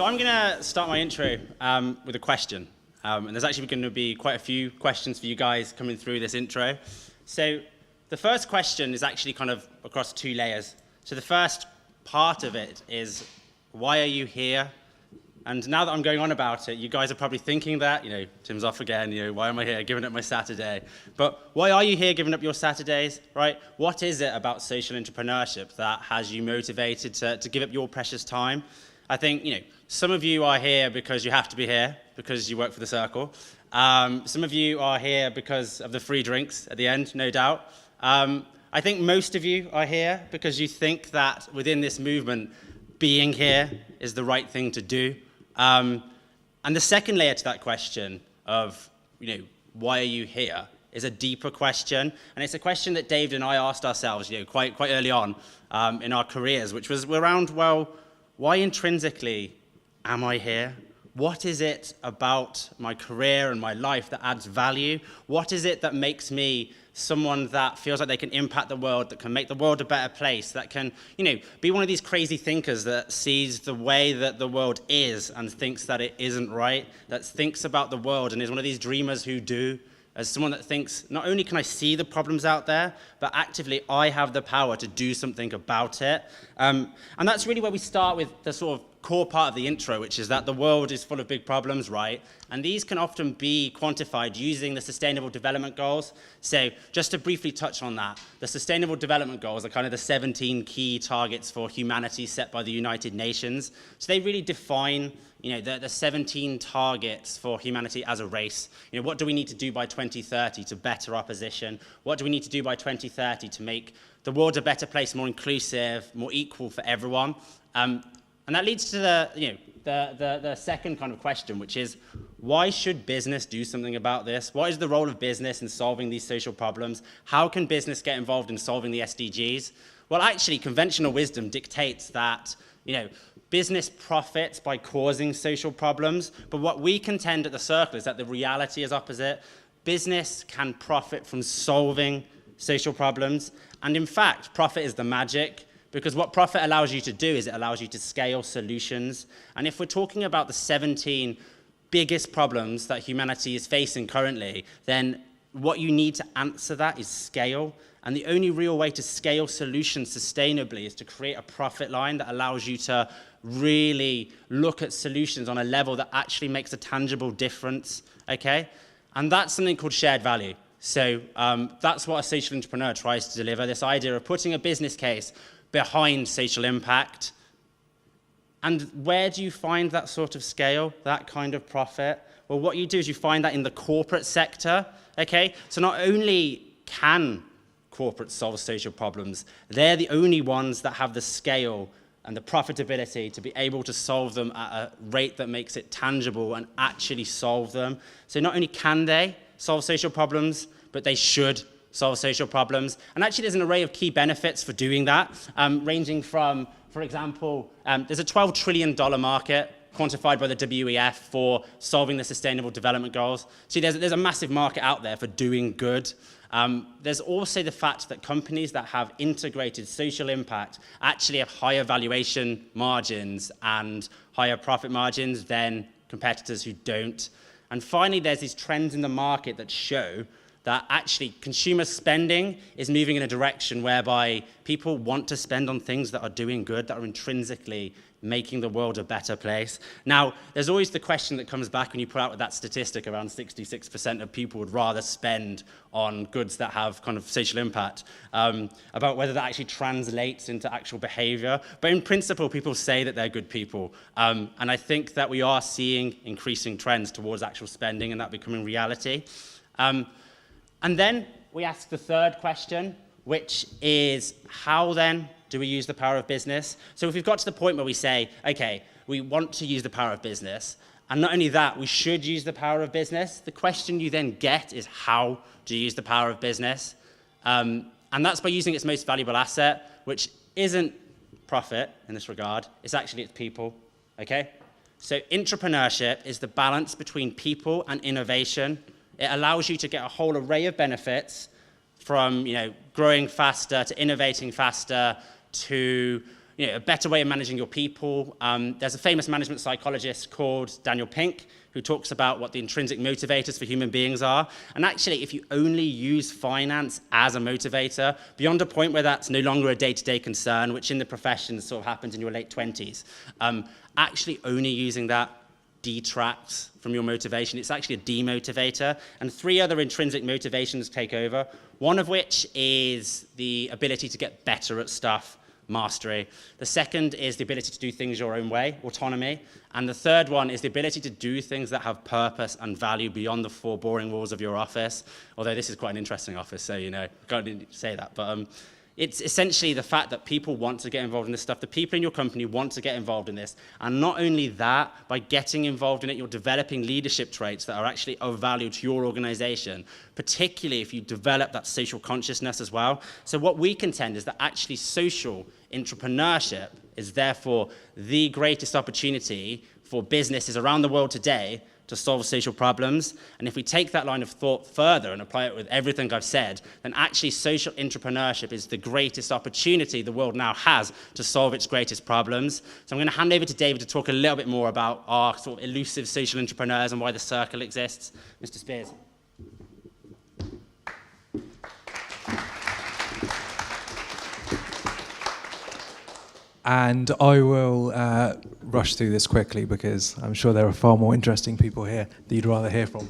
So I'm going to start my intro with a question. And there's actually going to be quite a few questions for you guys coming through this intro. So the first question is actually kind of across two layers. So the first part of it is, why are you here? And now that I'm going on about it, you guys are probably thinking that, Tim's off again, why am I here giving up my Saturday? But why are you here giving up your Saturdays, right? What is it about social entrepreneurship that has you motivated to give up your precious time? I think, some of you are here because you have to be here, because you work for the Circle. Some of you are here because of the free drinks at the end, no doubt. I think most of you are here because you think that within this movement, being here is the right thing to do. And the second layer to that question of, why are you here is a deeper question. And it's a question that David and I asked ourselves, quite early on in our careers, which was around, well, why intrinsically am I here? What is it about my career and my life that adds value? What is it that makes me someone that feels like they can impact the world, that can make the world a better place, that can, be one of these crazy thinkers that sees the way that the world is and thinks that it isn't right, that thinks about the world and is one of these dreamers who do, as someone that thinks, not only can I see the problems out there, but actively I have the power to do something about it. And that's really where we start with the sort of core part of the intro, which is that the world is full of big problems, right? And these can often be quantified using the Sustainable Development Goals. So just to briefly touch on that, the Sustainable Development Goals are kind of the 17 key targets for humanity set by the United Nations. So they really define the 17 targets for humanity as a race. What do we need to do by 2030 to better our position? What do we need to do by 2030 to make the world a better place, more inclusive, more equal for everyone? And that leads to the second kind of question, which is, why should business do something about this? What is the role of business in solving these social problems? How can business get involved in solving the SDGs? Well, actually, conventional wisdom dictates that, business profits by causing social problems. But what we contend at the Circle is that the reality is opposite. Business can profit from solving social problems. And in fact, profit is the magic. Because what profit allows you to do is it allows you to scale solutions. And if we're talking about the 17 biggest problems that humanity is facing currently, then what you need to answer that is scale. And the only real way to scale solutions sustainably is to create a profit line that allows you to really look at solutions on a level that actually makes a tangible difference, okay? And that's something called shared value. So that's what a social entrepreneur tries to deliver, this idea of putting a business case behind social impact. And where do you find that sort of scale, that kind of profit? Well, what you do is you find that in the corporate sector, okay? So not only can corporates solve social problems, they're the only ones that have the scale and the profitability to be able to solve them at a rate that makes it tangible and actually solve them. So not only can they solve social problems, but they should solve social problems. And actually, there's an array of key benefits for doing that, ranging from, for example, there's a $12 trillion market quantified by the WEF for solving the Sustainable Development Goals. See, there's a massive market out there for doing good. There's also the fact that companies that have integrated social impact actually have higher valuation margins and higher profit margins than competitors who don't. And finally, there's these trends in the market that show that actually consumer spending is moving in a direction whereby people want to spend on things that are doing good, that are intrinsically making the world a better place. Now, there's always the question that comes back when you put out that statistic around 66% of people would rather spend on goods that have kind of social impact, about whether that actually translates into actual behavior. But in principle, people say that they're good people. And I think that we are seeing increasing trends towards actual spending and that becoming reality. And then we ask the third question, which is, how then do we use the power of business? So if we've got to the point where we say, okay, we want to use the power of business, and not only that, we should use the power of business, the question you then get is, how do you use the power of business? And that's by using its most valuable asset, which isn't profit in this regard, it's actually its people, okay? So entrepreneurship is the balance between people and innovation. It allows you to get a whole array of benefits from, growing faster to innovating faster to, a better way of managing your people. There's a famous management psychologist called Daniel Pink who talks about what the intrinsic motivators for human beings are. And actually, if you only use finance as a motivator, beyond a point where that's no longer a day-to-day concern, which in the profession sort of happens in your late 20s, actually only using that detracts from your motivation. It's actually a demotivator. And 3 other intrinsic motivations take over, one of which is the ability to get better at stuff, mastery. The second is the ability to do things your own way, autonomy. And the third one is the ability to do things that have purpose and value beyond the 4 boring walls of your office. Although this is quite an interesting office, so, can't say that. But it's essentially the fact that people want to get involved in this stuff. The people in your company want to get involved in this. And not only that, by getting involved in it, you're developing leadership traits that are actually of value to your organization, particularly if you develop that social consciousness as well. So what we contend is that actually social entrepreneurship is therefore the greatest opportunity for businesses around the world today to solve social problems. And if we take that line of thought further and apply it with everything I've said, then actually social entrepreneurship is the greatest opportunity the world now has to solve its greatest problems. So I'm going to hand over to David to talk a little bit more about our sort of elusive social entrepreneurs and why the circle exists. Mr. Spears. And I will rush through this quickly because I'm sure there are far more interesting people here that you'd rather hear from.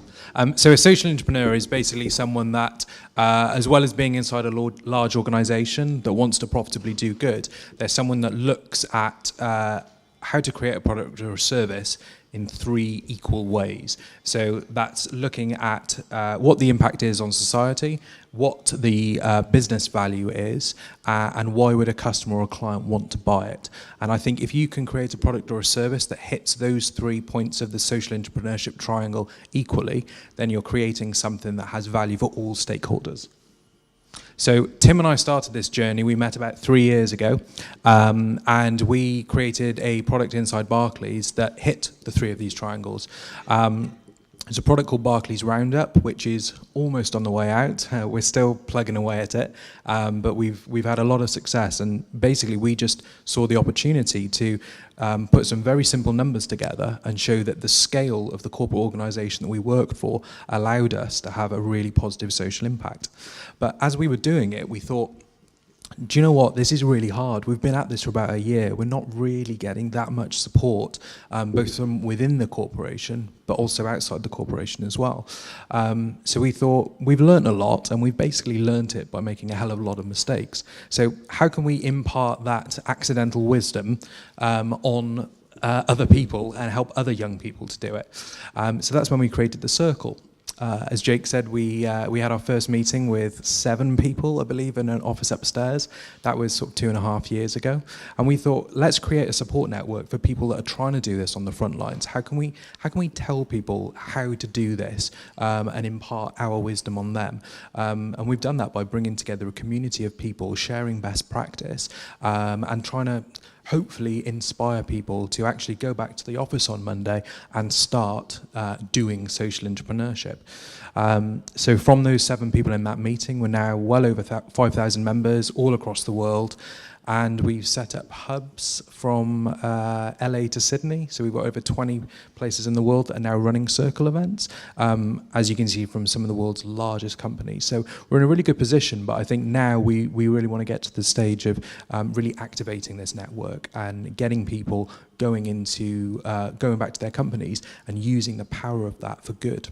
So a social entrepreneur is basically someone that, as well as being inside a large organization that wants to profitably do good, they're someone that looks at how to create a product or a service in 3 equal ways. So that's looking at what the impact is on society, what the business value is, and why would a customer or a client want to buy it. And I think if you can create a product or a service that hits those 3 points of the social entrepreneurship triangle equally, then you're creating something that has value for all stakeholders. So Tim and I started this journey. We met about 3 years ago, and we created a product inside Barclays that hit the 3 of these triangles. There's a product called Barclays Roundup, which is almost on the way out. We're still plugging away at it, but we've had a lot of success. And basically, we just saw the opportunity to put some very simple numbers together and show that the scale of the corporate organisation that we worked for allowed us to have a really positive social impact. But as we were doing it, we thought, do you know what? This is really hard. We've been at this for about a year. We're not really getting that much support, both from within the corporation, but also outside the corporation as well. So we thought, we've learned a lot, and we've basically learned it by making a hell of a lot of mistakes. So how can we impart that accidental wisdom on other people and help other young people to do it? So that's when we created the Circle. As Jake said, we had our first meeting with 7 people, I believe, in an office upstairs. That was sort of 2.5 years ago. And we thought, let's create a support network for people that are trying to do this on the front lines. How can we tell people how to do this and impart our wisdom on them? And we've done that by bringing together a community of people, sharing best practice, and trying to hopefully inspire people to actually go back to the office on Monday and start doing social entrepreneurship. So from those 7 people in that meeting, we're now well over 5,000 members all across the world. And we've set up hubs from LA to Sydney. So we've got over 20 places in the world that are now running Circle events, as you can see from some of the world's largest companies. So we're in a really good position, but I think now we really want to get to the stage of really activating this network and getting people going back to their companies and using the power of that for good.